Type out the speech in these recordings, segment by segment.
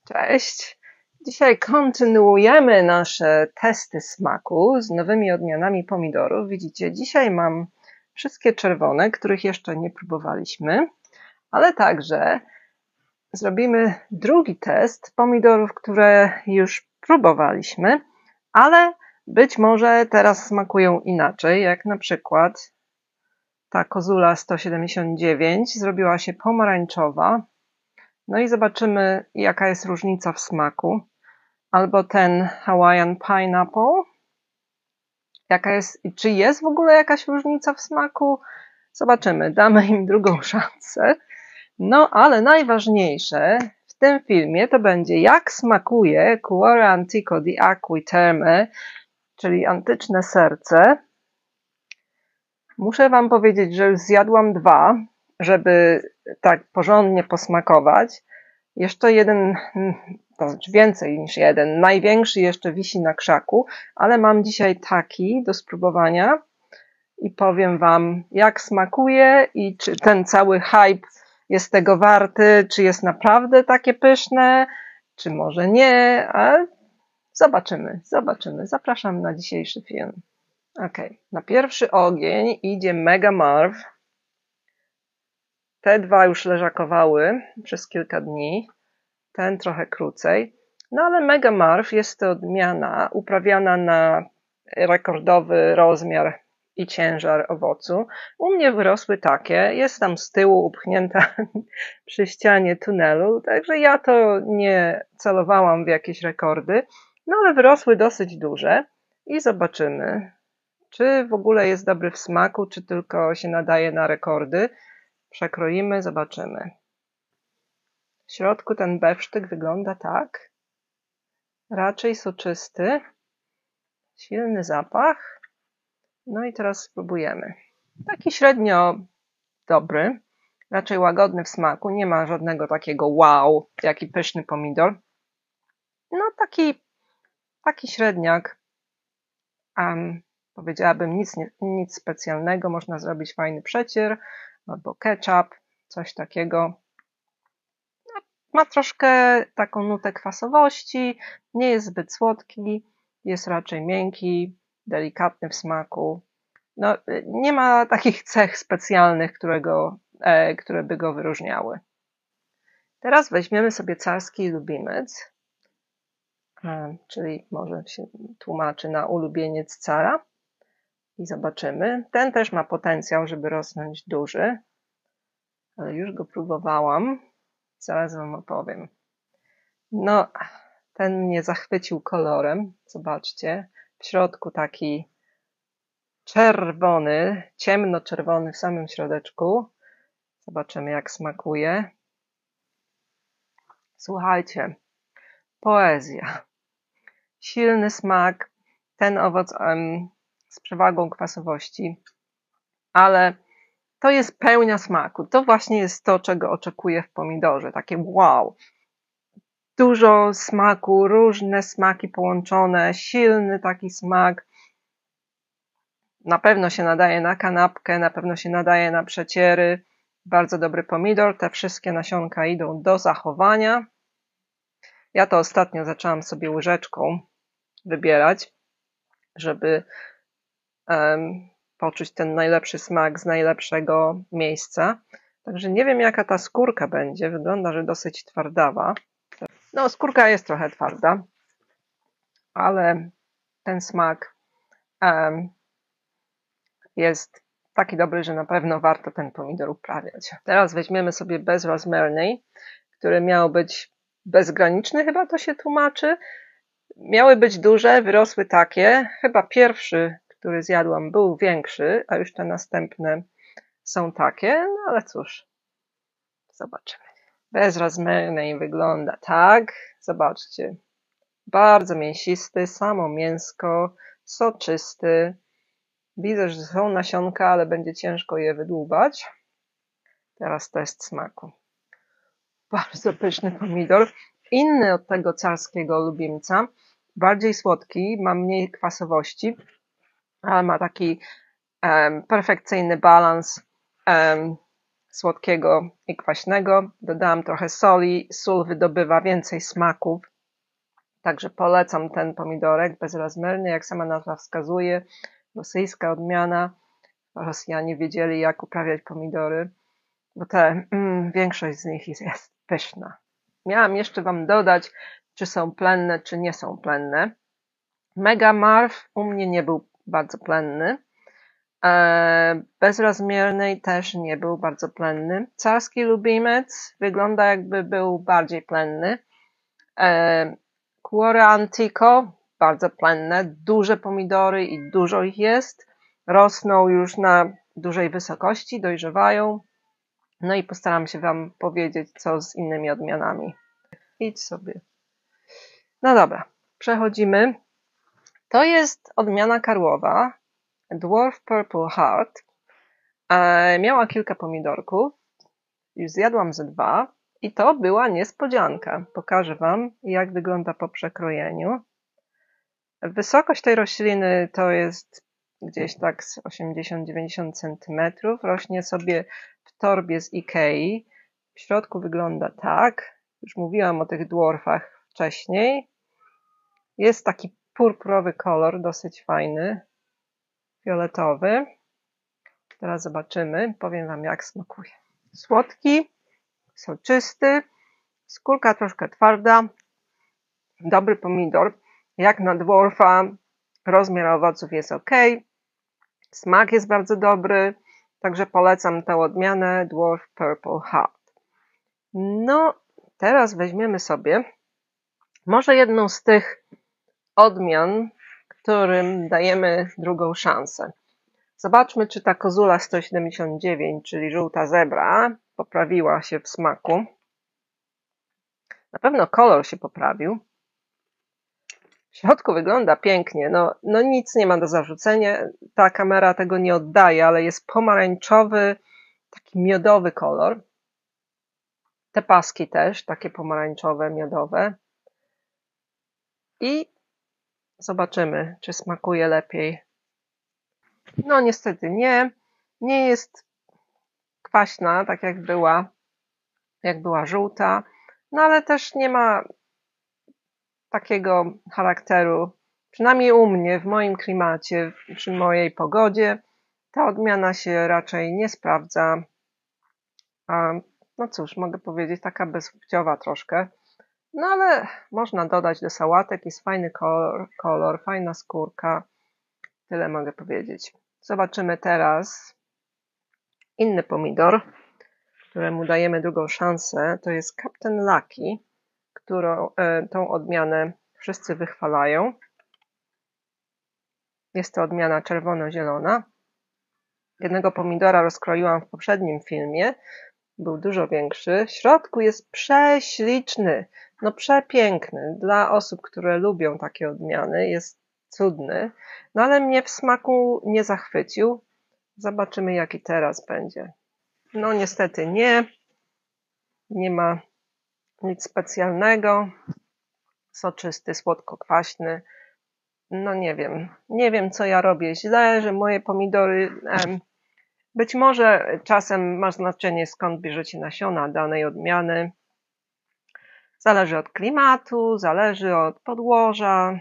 Cześć! Dzisiaj kontynuujemy nasze testy smaku z nowymi odmianami pomidorów. Widzicie, dzisiaj mam wszystkie czerwone, których jeszcze nie próbowaliśmy, ale także zrobimy drugi test pomidorów, które już próbowaliśmy, ale być może teraz smakują inaczej, jak na przykład ta kozula 179 zrobiła się pomarańczowa. No i zobaczymy, jaka jest różnica w smaku. Albo ten Hawaiian Pineapple. Czy jest w ogóle jakaś różnica w smaku? Zobaczymy, damy im drugą szansę. No, ale najważniejsze w tym filmie to będzie, jak smakuje Cuore Antico di Acqui Terme, czyli antyczne serce. Muszę wam powiedzieć, że już zjadłam dwa, żeby tak porządnie posmakować. Jeszcze jeden, to znaczy więcej niż jeden, największy jeszcze wisi na krzaku, ale mam dzisiaj taki do spróbowania i powiem wam, jak smakuje i czy ten cały hype jest tego warty, czy jest naprawdę takie pyszne, czy może nie, a zobaczymy. Zapraszam na dzisiejszy film. Ok, na pierwszy ogień idzie Mega Marv. Te dwa już leżakowały przez kilka dni. Ten trochę krócej. No ale Mega Marv jest to odmiana uprawiana na rekordowy rozmiar i ciężar owocu. U mnie wyrosły takie, jest tam z tyłu upchnięta przy ścianie tunelu, także ja to nie celowałam w jakieś rekordy, no ale wyrosły dosyć duże i zobaczymy, czy w ogóle jest dobry w smaku, czy tylko się nadaje na rekordy. Przekroimy, zobaczymy. W środku ten bewsztyk wygląda tak. Raczej soczysty. Silny zapach. No i teraz spróbujemy. Taki średnio dobry. Raczej łagodny w smaku. Nie ma żadnego takiego wow, jaki pyszny pomidor. No taki średniak. Powiedziałabym nic specjalnego. Można zrobić fajny przecier albo ketchup. Coś takiego. Ma troszkę taką nutę kwasowości, nie jest zbyt słodki, jest raczej miękki, delikatny w smaku. No, nie ma takich cech specjalnych, które by go wyróżniały. Teraz weźmiemy sobie carski lubieniec, czyli może się tłumaczy na ulubieniec cara i zobaczymy. Ten też ma potencjał, żeby rosnąć duży, ale już go próbowałam. Zaraz wam opowiem. No, ten mnie zachwycił kolorem. Zobaczcie, w środku taki czerwony, ciemnoczerwony w samym środeczku. Zobaczymy, jak smakuje. Słuchajcie, poezja. Silny smak, ten owoc z przewagą kwasowości, ale to jest pełnia smaku. To właśnie jest to, czego oczekuję w pomidorze. Takie wow. Dużo smaku, różne smaki połączone, silny taki smak. Na pewno się nadaje na kanapkę, na pewno się nadaje na przeciery. Bardzo dobry pomidor. Te wszystkie nasionka idą do zachowania. Ja to ostatnio zaczęłam sobie łyżeczką wybierać, żeby poczuć ten najlepszy smak z najlepszego miejsca. Także nie wiem, jaka ta skórka będzie. Wygląda, że dosyć twardawa. No, skórka jest trochę twarda, ale ten smak jest taki dobry, że na pewno warto ten pomidor uprawiać. Teraz weźmiemy sobie bez rosemary, który miał być bezgraniczny, chyba to się tłumaczy. Miały być duże, wyrosły takie. Chyba pierwszy, który zjadłam, był większy, a już te następne są takie. No ale cóż, zobaczymy. Bez rosemary wygląda tak. Zobaczcie. Bardzo mięsisty, samo mięsko, soczysty. Widzę, że są nasionka, ale będzie ciężko je wydłubać. Teraz test smaku. Bardzo pyszny pomidor. Inny od tego carskiego lubieńca. Bardziej słodki, ma mniej kwasowości, ale ma taki perfekcyjny balans słodkiego i kwaśnego. Dodałam trochę soli. Sól wydobywa więcej smaków. Także polecam ten pomidorek bezrozmiarny, jak sama nazwa wskazuje. Rosyjska odmiana. Rosjanie wiedzieli, jak uprawiać pomidory, bo większość z nich jest pyszna. Miałam jeszcze Wam dodać, czy są plenne, czy nie są plenne. Mega Marw u mnie nie był bardzo plenny. Bezrozmiarny też nie był bardzo plenny. Carski Lubimec wygląda, jakby był bardziej plenny. Cuore Antico bardzo plenne. Duże pomidory i dużo ich jest. Rosną już na dużej wysokości, dojrzewają. No i postaram się Wam powiedzieć, co z innymi odmianami. Idź sobie. No dobra, przechodzimy. To jest odmiana karłowa, Dwarf Purple Heart. Miała kilka pomidorków, już zjadłam ze 2 i to była niespodzianka. Pokażę Wam, jak wygląda po przekrojeniu. Wysokość tej rośliny to jest gdzieś tak z 80-90 cm. Rośnie sobie w torbie z Ikei. W środku wygląda tak. Już mówiłam o tych dwarfach wcześniej. Jest taki purpurowy kolor, dosyć fajny, fioletowy. Teraz zobaczymy, powiem Wam, jak smakuje. Słodki, soczysty, skórka troszkę twarda, dobry pomidor. Jak na dwarfa, rozmiar owoców jest ok, smak jest bardzo dobry, także polecam tę odmianę Dwarf Purple Heart. No, teraz weźmiemy sobie może jedną z tych odmian, którym dajemy drugą szansę. Zobaczmy, czy ta kozula 179, czyli żółta zebra, poprawiła się w smaku. Na pewno kolor się poprawił. W środku wygląda pięknie. No nic nie ma do zarzucenia. Ta kamera tego nie oddaje, ale jest pomarańczowy, taki miodowy kolor. Te paski też, takie pomarańczowe, miodowe. I zobaczymy, czy smakuje lepiej. No niestety nie. Nie jest kwaśna, tak jak była żółta. No ale też nie ma takiego charakteru, przynajmniej u mnie, w moim klimacie, przy mojej pogodzie, ta odmiana się raczej nie sprawdza. No cóż, mogę powiedzieć, taka bezpłciowa troszkę. No ale można dodać do sałatek, jest fajny kolor, fajna skórka. Tyle mogę powiedzieć. Zobaczymy teraz inny pomidor, któremu dajemy drugą szansę. To jest Captain Lucky, tą odmianę wszyscy wychwalają. Jest to odmiana czerwono-zielona. Jednego pomidora rozkroiłam w poprzednim filmie. Był dużo większy. W środku jest prześliczny. No przepiękny. Dla osób, które lubią takie odmiany, jest cudny. No ale mnie w smaku nie zachwycił. Zobaczymy, jaki teraz będzie. No niestety nie. Nie ma nic specjalnego. Soczysty, słodko-kwaśny. No nie wiem. Nie wiem, co ja robię źle, że moje pomidory... Być może czasem ma znaczenie, skąd bierzecie nasiona danej odmiany. Zależy od klimatu, zależy od podłoża,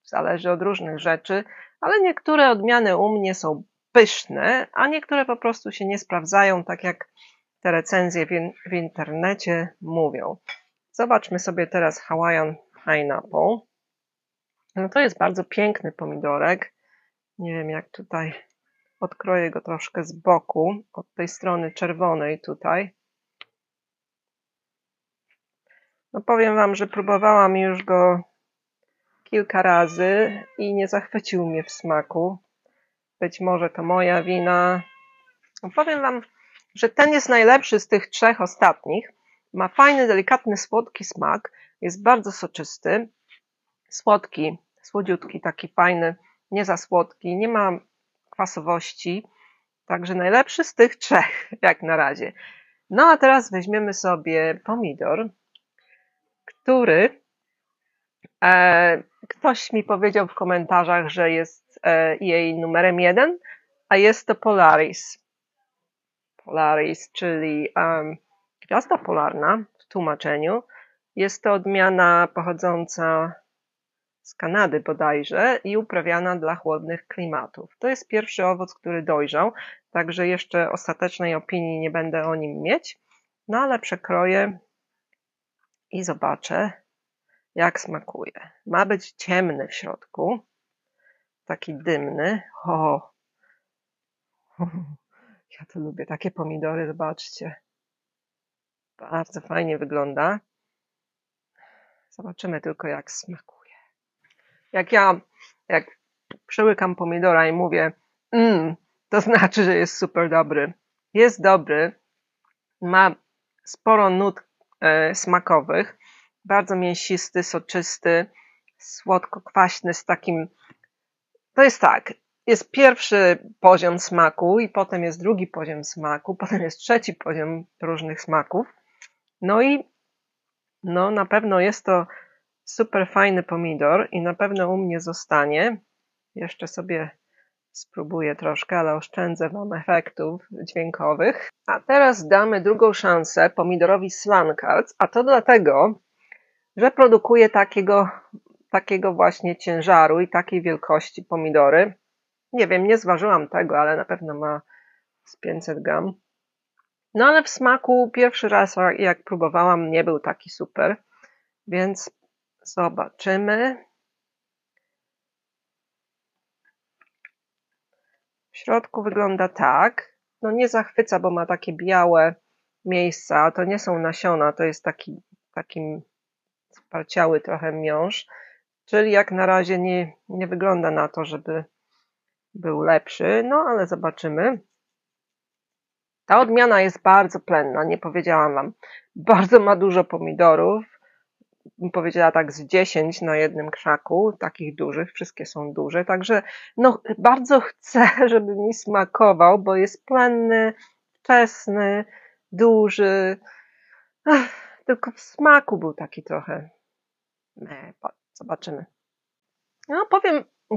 zależy od różnych rzeczy, ale niektóre odmiany u mnie są pyszne, a niektóre po prostu się nie sprawdzają, tak jak te recenzje w internecie mówią. Zobaczmy sobie teraz Hawaiian Pineapple. No to jest bardzo piękny pomidorek. Nie wiem, jak tutaj odkroję go troszkę z boku, od tej strony czerwonej tutaj. No powiem Wam, że próbowałam już go kilka razy i nie zachwycił mnie w smaku. Być może to moja wina. No powiem Wam, że ten jest najlepszy z tych 3 ostatnich. Ma fajny, delikatny, słodki smak. Jest bardzo soczysty. Słodki, słodziutki, taki fajny, nie za słodki. Nie ma kwasowości. Także najlepszy z tych 3, jak na razie. No a teraz weźmiemy sobie pomidor, który ktoś mi powiedział w komentarzach, że jest jej numerem 1, a jest to Polaris. Polaris, czyli gwiazda polarna w tłumaczeniu. Jest to odmiana pochodząca z Kanady bodajże i uprawiana dla chłodnych klimatów. To jest pierwszy owoc, który dojrzał, także jeszcze ostatecznej opinii nie będę o nim mieć, no ale przekroję i zobaczę, jak smakuje. Ma być ciemny w środku, taki dymny. O, ja to lubię, takie pomidory, zobaczcie. Bardzo fajnie wygląda. Zobaczymy tylko, jak smakuje. Jak przełykam pomidora i mówię, to znaczy, że jest super dobry. Jest dobry, ma sporo nut smakowych, bardzo mięsisty, soczysty, słodko-kwaśny z takim... To jest tak, jest pierwszy poziom smaku i potem jest drugi poziom smaku, potem jest trzeci poziom różnych smaków. No i na pewno jest to super fajny pomidor i na pewno u mnie zostanie. Jeszcze sobie spróbuję troszkę, ale oszczędzę Wam efektów dźwiękowych. A teraz damy drugą szansę pomidorowi Slankards, a to dlatego, że produkuje takiego właśnie ciężaru i takiej wielkości pomidory. Nie wiem, nie zważyłam tego, ale na pewno ma z 500 gram. No ale w smaku pierwszy raz jak próbowałam nie był taki super, więc zobaczymy. W środku wygląda tak. No nie zachwyca, bo ma takie białe miejsca. To nie są nasiona, to jest taki sparciały trochę miąższ. Czyli jak na razie nie wygląda na to, żeby był lepszy. No ale zobaczymy. Ta odmiana jest bardzo plenna, nie powiedziałam Wam. Bardzo ma dużo pomidorów. Bym powiedziała tak z 10 na jednym krzaku, takich dużych, wszystkie są duże, także bardzo chcę, żeby mi smakował, bo jest plenny, wczesny, duży, tylko w smaku był taki trochę, zobaczymy. No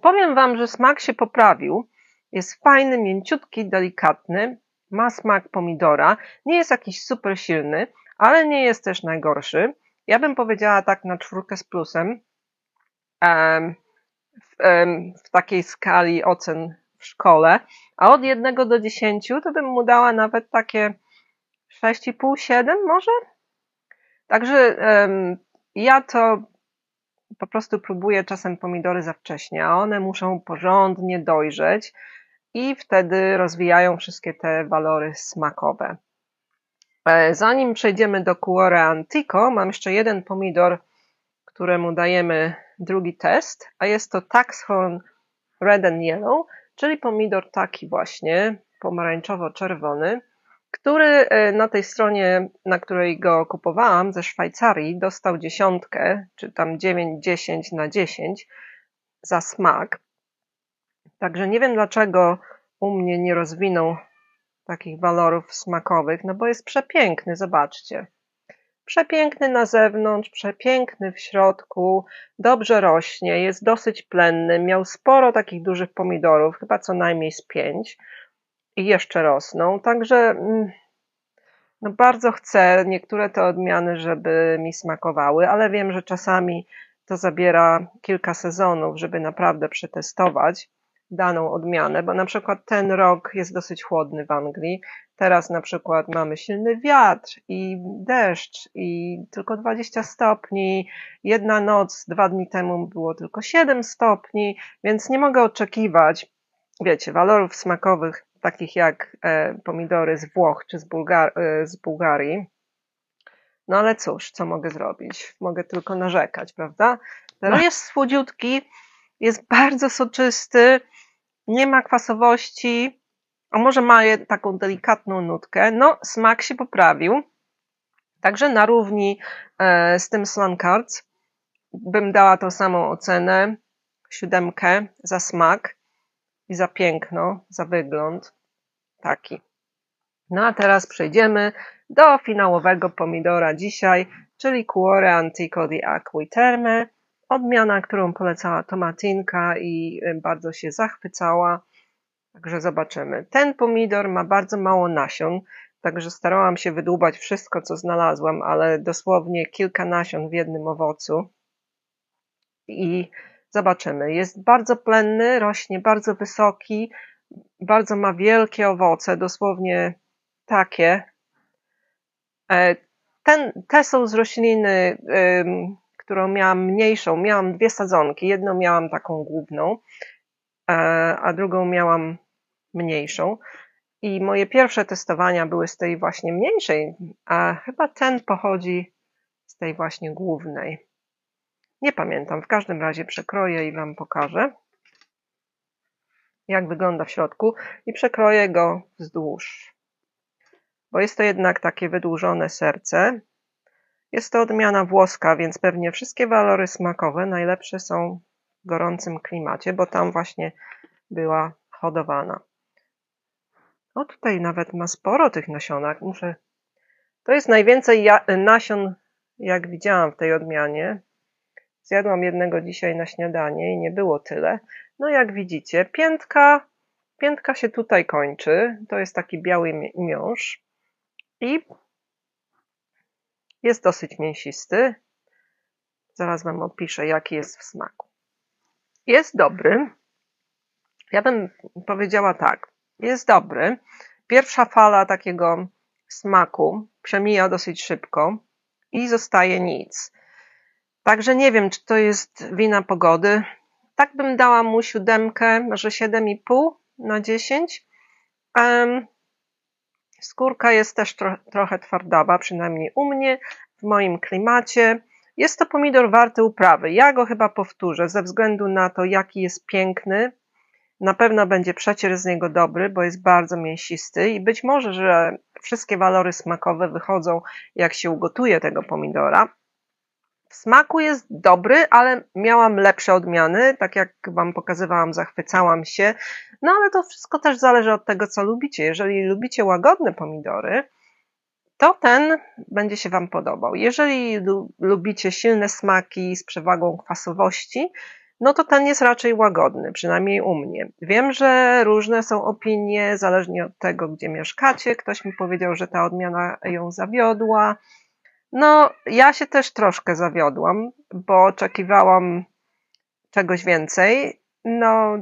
powiem Wam, że smak się poprawił, jest fajny, mięciutki, delikatny, ma smak pomidora, nie jest jakiś super silny, ale nie jest też najgorszy. Ja bym powiedziała tak na 4 z plusem w takiej skali ocen w szkole, a od 1 do 10 to bym mu dała nawet takie 6,5, 7 może? Także ja to po prostu próbuję czasem pomidory za wcześnie, a one muszą porządnie dojrzeć i wtedy rozwijają wszystkie te walory smakowe. Zanim przejdziemy do Cuore Antico, mam jeszcze jeden pomidor, któremu dajemy drugi test, a jest to Taxhorn Red and Yellow, czyli pomidor taki właśnie, pomarańczowo-czerwony, który na tej stronie, na której go kupowałam ze Szwajcarii, dostał 10, czy tam 9, 10 na 10 za smak. Także nie wiem, dlaczego u mnie nie rozwinął takich walorów smakowych, no bo jest przepiękny, zobaczcie. Przepiękny na zewnątrz, przepiękny w środku, dobrze rośnie, jest dosyć plenny, miał sporo takich dużych pomidorów, chyba co najmniej z 5 i jeszcze rosną, także bardzo chcę niektóre te odmiany, żeby mi smakowały, ale wiem, że czasami to zabiera kilka sezonów, żeby naprawdę przetestować daną odmianę, bo na przykład ten rok jest dosyć chłodny w Anglii, teraz na przykład mamy silny wiatr i deszcz i tylko 20 stopni, jedna noc 2 dni temu było tylko 7 stopni, więc nie mogę oczekiwać, wiecie, walorów smakowych takich jak pomidory z Włoch czy z Bułgarii. No ale cóż, co mogę zrobić? Mogę tylko narzekać, prawda? Teraz jest słodziutki, jest bardzo soczysty, nie ma kwasowości, a może ma taką delikatną nutkę. No, smak się poprawił. Także na równi z tym Slankards bym dała tą samą ocenę, 7 za smak i za piękno, za wygląd. Taki. No a teraz przejdziemy do finałowego pomidora dzisiaj, czyli Cuore Antico di Acquiterme. Odmiana, którą polecała Tomatinka i bardzo się zachwycała. Także zobaczymy. Ten pomidor ma bardzo mało nasion, także starałam się wydłubać wszystko, co znalazłam, ale dosłownie kilka nasion w jednym owocu. I zobaczymy. Jest bardzo plenny, rośnie bardzo wysoki, bardzo ma wielkie owoce, dosłownie takie. Te są z rośliny, którą miałam mniejszą. Miałam dwie sadzonki. Jedną miałam taką główną, a drugą miałam mniejszą. I moje pierwsze testowania były z tej właśnie mniejszej, a chyba ten pochodzi z tej właśnie głównej. Nie pamiętam, w każdym razie przekroję i wam pokażę, jak wygląda w środku i przekroję go wzdłuż. Bo jest to jednak takie wydłużone serce. Jest to odmiana włoska, więc pewnie wszystkie walory smakowe najlepsze są w gorącym klimacie, bo tam właśnie była hodowana. O, tutaj nawet ma sporo tych nasionek. To jest najwięcej nasion, jak widziałam w tej odmianie. Zjadłam jednego dzisiaj na śniadanie i nie było tyle. No jak widzicie, piętka się tutaj kończy. To jest taki biały miąższ. I jest dosyć mięsisty. Zaraz wam opiszę, jaki jest w smaku. Jest dobry. Ja bym powiedziała tak. Jest dobry. Pierwsza fala takiego smaku przemija dosyć szybko i zostaje nic. Także nie wiem, czy to jest wina pogody. Tak bym dała mu 7, może 7,5 na 10. Skórka jest też trochę twardawa, przynajmniej u mnie, w moim klimacie. Jest to pomidor warty uprawy. Ja go chyba powtórzę ze względu na to, jaki jest piękny. Na pewno będzie przecier z niego dobry, bo jest bardzo mięsisty i być może, że wszystkie walory smakowe wychodzą, jak się ugotuje tego pomidora. W smaku jest dobry, ale miałam lepsze odmiany. Tak jak wam pokazywałam, zachwycałam się. No ale to wszystko też zależy od tego, co lubicie. Jeżeli lubicie łagodne pomidory, to ten będzie się wam podobał. Jeżeli lubicie silne smaki z przewagą kwasowości, no to ten jest raczej łagodny, przynajmniej u mnie. Wiem, że różne są opinie, zależnie od tego, gdzie mieszkacie. Ktoś mi powiedział, że ta odmiana ją zawiodła. No, ja się też troszkę zawiodłam, bo oczekiwałam czegoś więcej. No,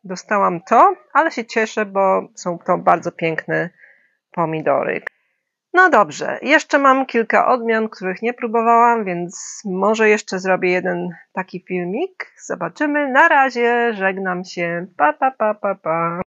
dostałam to, ale się cieszę, bo są to bardzo piękne pomidory. No dobrze, jeszcze mam kilka odmian, których nie próbowałam, więc może jeszcze zrobię jeden taki filmik. Zobaczymy. Na razie żegnam się. Pa, pa, pa, pa, pa.